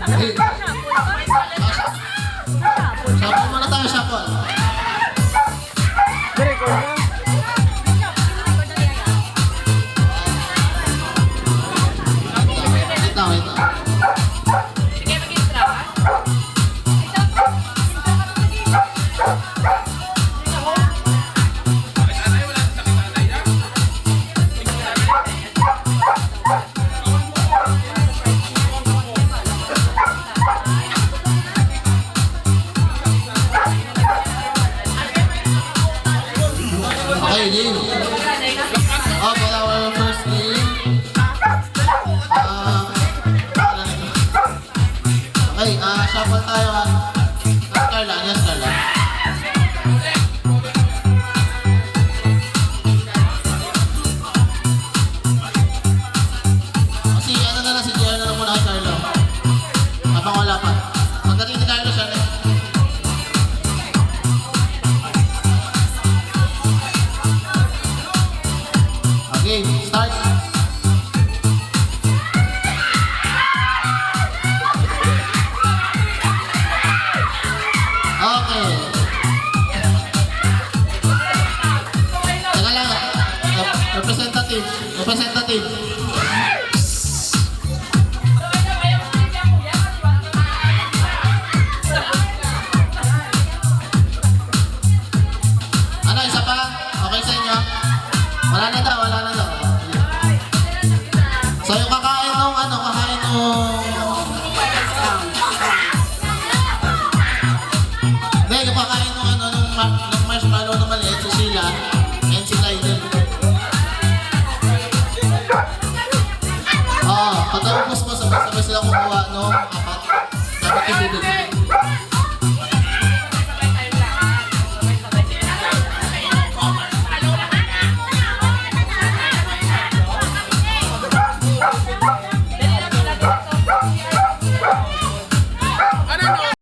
Shuffle muna tayo, shuffle. Wait lang, wait lang. Okay, game. Oh, for our first game. Okay, shuffle tayo ha. Carla, yes Carla. Kasi ano na lang, si JR na lang muna kay Carlo. Habang wala pa. Pagdating ni Carlo siya na. Okay, start. Okay. Teka lang. Representative. Ano, isa pa? Okay sa inyo? Wala na daw. So yung kakain nung Hindi, yung kakain nung marshmallow na maliit, si Sheila, and si Tyler. Oo, pagkapos mo, sabay sila kukuha nung